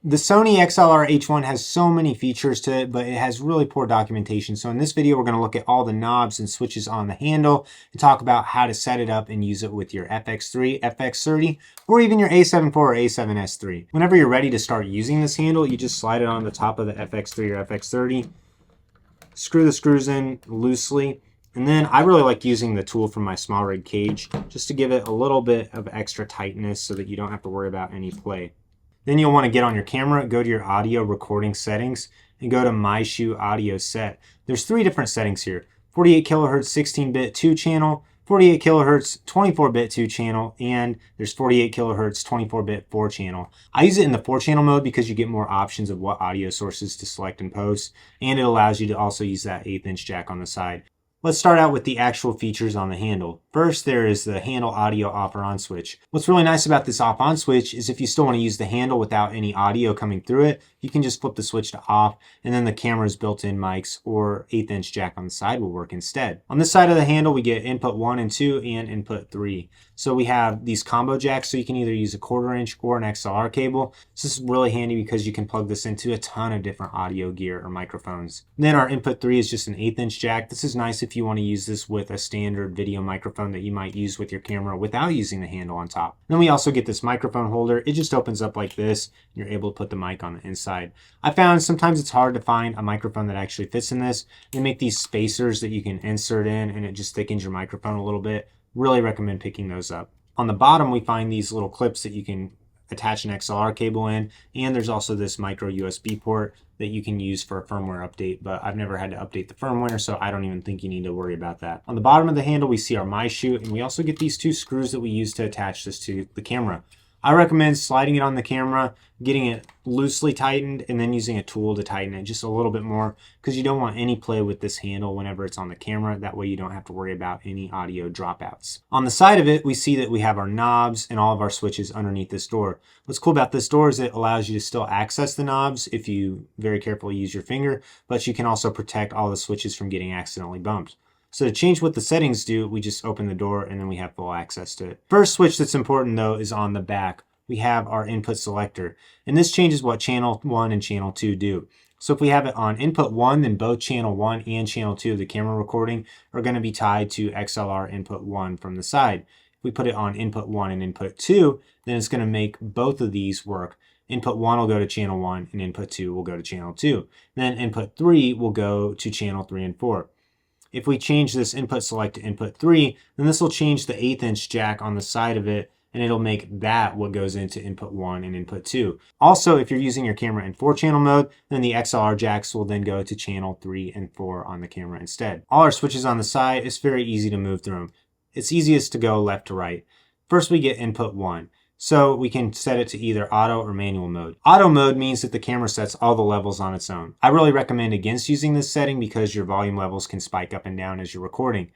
The Sony XLR H1 has so many features to it, but it has really poor documentation. So in this video, we're going to look at all the knobs and switches on the handle and talk about how to set it up and use it with your FX3, FX30, or even your A7 IV or A7S III. Whenever you're ready to start using this handle, you just slide it on the top of the FX3 or FX30, screw the screws in loosely, and then I really like using the tool from my small rig cage just to give it a little bit of extra tightness so that you don't have to worry about any play. Then you'll want to get on your camera, go to your audio recording settings, and go to My Shoe Audio Set. There's three different settings here: 48 kilohertz 16-bit 2-channel, 48 kilohertz 24-bit 2-channel, and there's 48 kilohertz 24-bit 4-channel. I use it in the 4-channel mode because you get more options of what audio sources to select and post, and it allows you to also use that 1/8" jack on the side. Let's start out with the actual features on the handle. First, there is the handle audio off or on switch. What's really nice about this off on switch is if you still want to use the handle without any audio coming through it, you can just flip the switch to off, and then the camera's built-in mics or 1/8" jack on the side will work instead. On this side of the handle, we get input 1 and 2 and input 3. So we have these combo jacks, so you can either use a 1/4 inch or an XLR cable. So this is really handy because you can plug this into a ton of different audio gear or microphones. Then our input 3 is just an 1/8" jack. This is nice if you want to use this with a standard video microphone that you might use with your camera without using the handle on top. Then we also get this microphone holder. It just opens up like this, and you're able to put the mic on the inside. I found sometimes it's hard to find a microphone that actually fits in this. They make these spacers that you can insert in, and it just thickens your microphone a little bit. Really recommend picking those up. On the bottom, we find these little clips that you can attach an XLR cable in, and there's also this micro USB port that you can use for a firmware update, but I've never had to update the firmware, so I don't even think you need to worry about that. On the bottom of the handle, we see our My Shoe, and we also get these two screws that we use to attach this to the camera. I recommend sliding it on the camera, getting it loosely tightened, and then using a tool to tighten it just a little bit more because you don't want any play with this handle whenever it's on the camera. That way you don't have to worry about any audio dropouts. On the side of it, we see that we have our knobs and all of our switches underneath this door. What's cool about this door is it allows you to still access the knobs if you very carefully use your finger, but you can also protect all the switches from getting accidentally bumped. So to change what the settings do, we just open the door and then we have full access to it. First switch that's important though is on the back. We have our input selector, and this changes what channel 1 and channel 2 do. So if we have it on input 1, then both channel 1 and channel 2 of the camera recording are going to be tied to XLR input 1 from the side. If we put it on input 1 and input 2, then it's going to make both of these work. Input 1 will go to channel 1 and input 2 will go to channel 2. Then input 3 will go to channel 3 and 4. If we change this input select to input 3, then this will change the 1/8" jack on the side of it, and it'll make that what goes into input 1 and input 2. Also, if you're using your camera in 4-channel mode, then the XLR jacks will then go to channel 3 and 4 on the camera instead. All our switches on the side, it's very easy to move through them. It's easiest to go left to right. First, we get input 1. So we can set it to either auto or manual mode. Auto mode means that the camera sets all the levels on its own. I really recommend against using this setting because your volume levels can spike up and down as you're recording.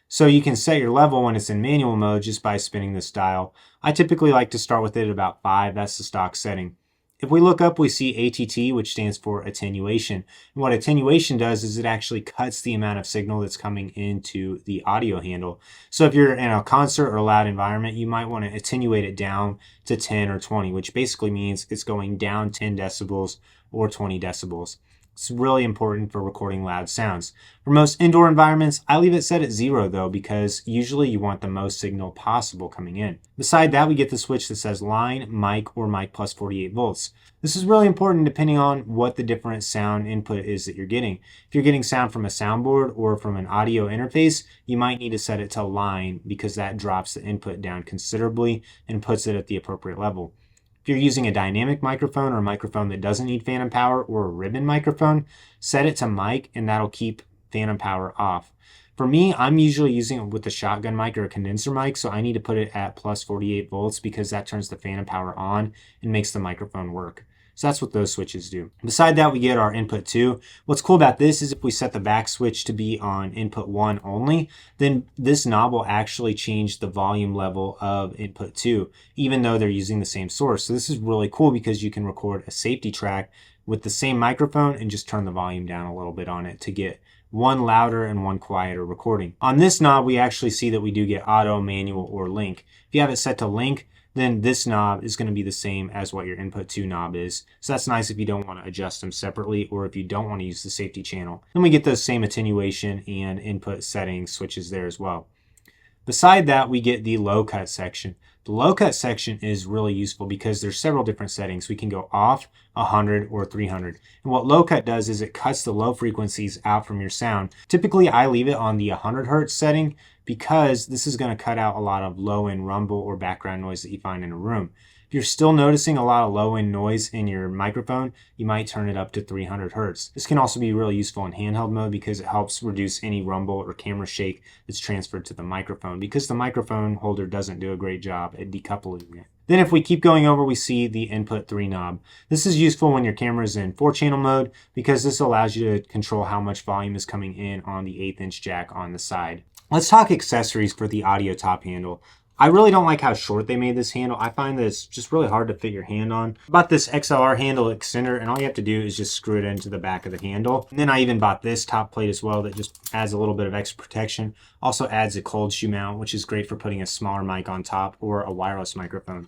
So you can set your level when it's in manual mode just by spinning this dial. I typically like to start with it at about 5. That's the stock setting. If we look up, we see ATT, which stands for attenuation. And what attenuation does is it actually cuts the amount of signal that's coming into the audio handle. So if you're in a concert or a loud environment, you might want to attenuate it down to 10 or 20, which basically means it's going down 10 decibels or 20 decibels. It's really important for recording loud sounds. For most indoor environments, I leave it set at 0 though, because usually you want the most signal possible coming in. Beside that, we get the switch that says line, mic, or mic plus 48 volts. This is really important depending on what the different sound input is that you're getting. If you're getting sound from a soundboard or from an audio interface, you might need to set it to line because that drops the input down considerably and puts it at the appropriate level. If you're using a dynamic microphone or a microphone that doesn't need phantom power or a ribbon microphone, set it to mic and that'll keep phantom power off. For me, I'm usually using it with a shotgun mic or a condenser mic, so I need to put it at plus 48 volts because that turns the phantom power on and makes the microphone work. So that's what those switches do. Beside that, we get our input 2. What's cool about this is if we set the back switch to be on input 1 only, then this knob will actually change the volume level of input 2, even though they're using the same source. So this is really cool because you can record a safety track with the same microphone and just turn the volume down a little bit on it to get one louder and one quieter recording. On this knob, we actually see that we do get auto, manual, or link. If you have it set to link, then this knob is going to be the same as what your input 2 knob is. So that's nice if you don't want to adjust them separately or if you don't want to use the safety channel. Then we get those same attenuation and input settings switches there as well. Beside that, we get the low cut section. The low cut section is really useful because there's several different settings. We can go off, 100, or 300. And what low cut does is it cuts the low frequencies out from your sound. Typically, I leave it on the 100 hertz setting because this is going to cut out a lot of low end rumble or background noise that you find in a room. If you're still noticing a lot of low end noise in your microphone, you might turn it up to 300 hertz. This can also be really useful in handheld mode because it helps reduce any rumble or camera shake that's transferred to the microphone because the microphone holder doesn't do a great job at decoupling it. Then if we keep going over, we see the input 3 knob. This is useful when your camera is in 4-channel mode because this allows you to control how much volume is coming in on the 1/8" jack on the side. Let's talk accessories for the audio top handle. I really don't like how short they made this handle. I find that it's just really hard to fit your hand on. I bought this XLR handle extender, and all you have to do is just screw it into the back of the handle. And then I even bought this top plate as well that just adds a little bit of extra protection. Also adds a cold shoe mount, which is great for putting a smaller mic on top or a wireless microphone.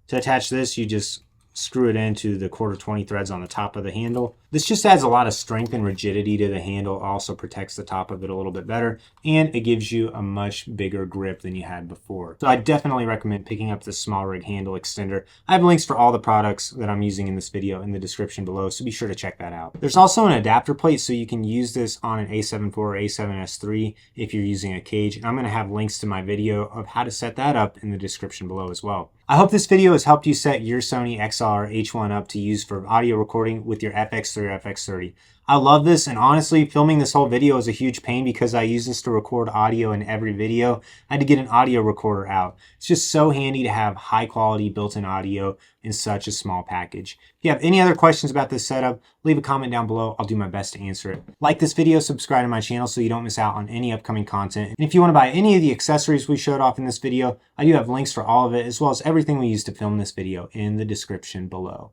To attach this, you just screw it into the 1/4-20 threads on the top of the handle. This just adds a lot of strength and rigidity to the handle, also protects the top of it a little bit better, and it gives you a much bigger grip than you had before. So I definitely recommend picking up the small rig handle extender. I have links for all the products that I'm using in this video in the description below, so be sure to check that out. There's also an adapter plate, so you can use this on an A7 IV or A7S III if you're using a cage, and I'm going to have links to my video of how to set that up in the description below as well. I hope this video has helped you set your Sony XLR H1 up to use for audio recording with your FX3 or FX30. I love this, and honestly, filming this whole video is a huge pain because I use this to record audio in every video. I had to get an audio recorder out. It's just so handy to have high quality built-in audio in such a small package. If you have any other questions about this setup, leave a comment down below. I'll do my best to answer it. Like this video, subscribe to my channel so you don't miss out on any upcoming content. And if you want to buy any of the accessories we showed off in this video, I do have links for all of it, as well as everything we used to film this video in the description below.